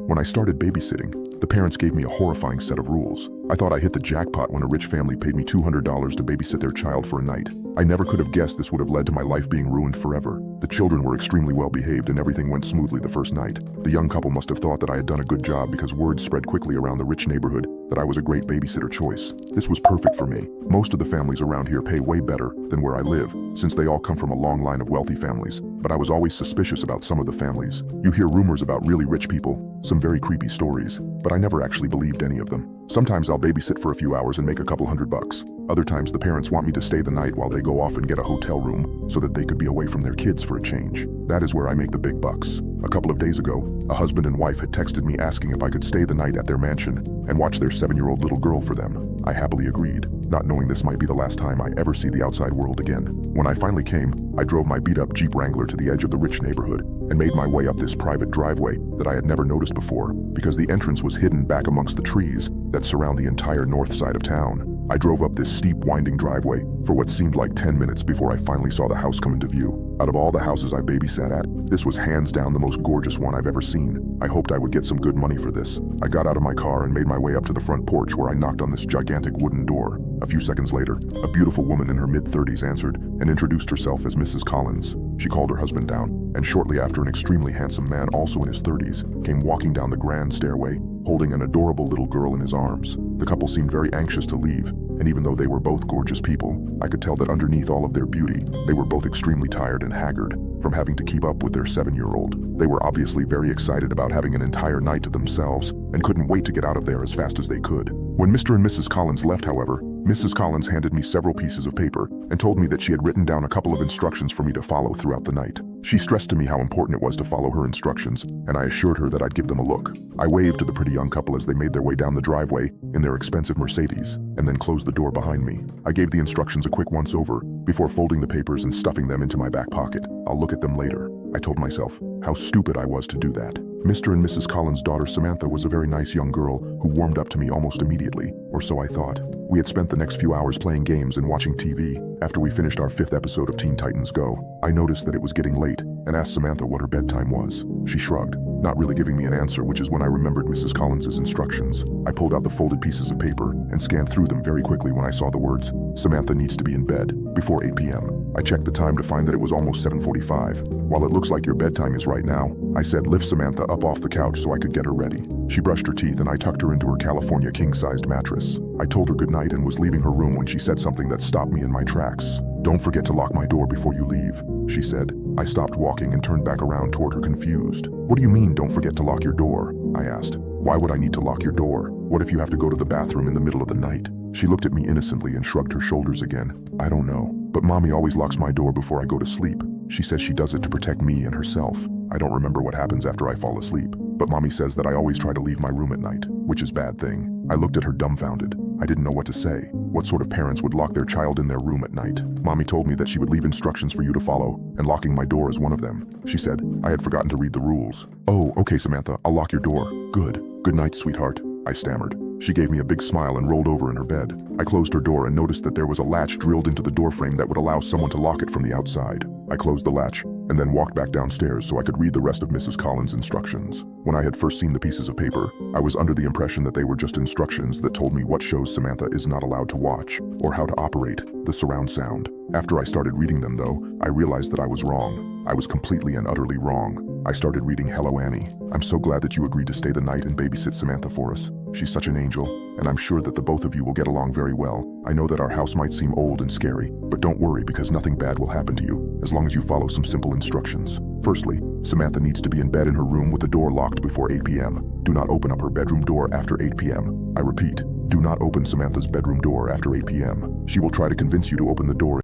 When I started babysitting, the parents gave me a horrifying set of rules. I thought I hit the jackpot when a rich family paid me $200 to babysit their child for a night. I never could have guessed this would have led to my life being ruined forever. The children were extremely well behaved and everything went smoothly the first night. The young couple must have thought that I had done a good job because word spread quickly around the rich neighborhood that I was a great babysitter choice. This was perfect for me. Most of the families around here pay way better than where I live, since they all come from a long line of wealthy families. But I was always suspicious about some of the families. You hear rumors about really rich people, some very creepy stories, but I never actually believed any of them. Sometimes I'll babysit for a few hours and make a couple $100. Other times the parents want me to stay the night while they go off and get a hotel room so that they could be away from their kids for a change. That is where I make the big bucks. A couple of days ago, a husband and wife had texted me asking if I could stay the night at their mansion and watch their 7-year-old little girl for them. I happily agreed, not knowing this might be the last time I ever see the outside world again. When I finally came, I drove my beat-up Jeep Wrangler to the edge of the rich neighborhood and made my way up this private driveway that I had never noticed before because the entrance was hidden back amongst the trees that surround the entire north side of town. I drove up this steep, winding driveway for what seemed like 10 minutes before I finally saw the house come into view. Out of all the houses I babysat at, this was hands down the most gorgeous one I've ever seen. I hoped I would get some good money for this. I got out of my car and made my way up to the front porch where I knocked on this gigantic wooden door. A few seconds later, a beautiful woman in her mid-30s answered and introduced herself as Mrs. Collins. She called her husband down, and shortly after, an extremely handsome man, also in his 30s, came walking down the grand stairway, holding an adorable little girl in his arms. The couple seemed very anxious to leave, and even though they were both gorgeous people, I could tell that underneath all of their beauty, they were both extremely tired and haggard from having to keep up with their 7-year-old. They were obviously very excited about having an entire night to themselves and couldn't wait to get out of there as fast as they could. When Mr. and Mrs. Collins left, however, Mrs. Collins handed me several pieces of paper and told me that she had written down a couple of instructions for me to follow throughout the night. She stressed to me how important it was to follow her instructions, and I assured her that I'd give them a look. I waved to the pretty young couple as they made their way down the driveway in their expensive Mercedes, and then closed the door behind me. I gave the instructions a quick once-over before folding the papers and stuffing them into my back pocket. I'll look at them later. I told myself how stupid I was to do that. Mr. and Mrs. Collins' daughter Samantha was a very nice young girl who warmed up to me almost immediately, or so I thought. We had spent the next few hours playing games and watching TV. After we finished our 5th episode of Teen Titans Go, I noticed that it was getting late and asked Samantha what her bedtime was. She shrugged, not really giving me an answer, which is when I remembered Mrs. Collins' instructions. I pulled out the folded pieces of paper and scanned through them very quickly when I saw the words, "Samantha needs to be in bed before 8 p.m. I checked the time to find that it was almost 7:45. While it looks like your bedtime is right now, I said lift Samantha up off the couch so I could get her ready. She brushed her teeth and I tucked her into her California king-sized mattress. I told her goodnight and was leaving her room when she said something that stopped me in my tracks. "Don't forget to lock my door before you leave," she said. I stopped walking and turned back around toward her confused. "What do you mean, don't forget to lock your door?" I asked. "Why would I need to lock your door? What if you have to go to the bathroom in the middle of the night?" She looked at me innocently and shrugged her shoulders again. "I don't know, but Mommy always locks my door before I go to sleep. She says she does it to protect me and herself. I don't remember what happens after I fall asleep, but Mommy says that I always try to leave my room at night, which is a bad thing." I looked at her dumbfounded. I didn't know what to say. What sort of parents would lock their child in their room at night? Mommy told me that she would leave instructions for you to follow, and locking my door is one of them. She said I had forgotten to read the rules. "Oh, okay, Samantha, I'll lock your door." "Good. Good night, sweetheart," I stammered. She gave me a big smile and rolled over in her bed. I closed her door and noticed that there was a latch drilled into the doorframe that would allow someone to lock it from the outside. I closed the latch and then walked back downstairs so I could read the rest of Mrs. Collins' instructions. When I had first seen the pieces of paper, I was under the impression that they were just instructions that told me what shows Samantha is not allowed to watch or how to operate the surround sound. After I started reading them, though, I realized that I was wrong. I was completely and utterly wrong. I started reading Hello Annie. "I'm so glad that you agreed to stay the night and babysit Samantha for us. She's such an angel, and I'm sure that the both of you will get along very well. I know that our house might seem old and scary, but don't worry because nothing bad will happen to you as long as you follow some simple instructions. Firstly, Samantha needs to be in bed in her room with the door locked before 8 p.m. Do not open up her bedroom door after 8 p.m. I repeat, do not open Samantha's bedroom door after 8 p.m. She will try to convince you to open the door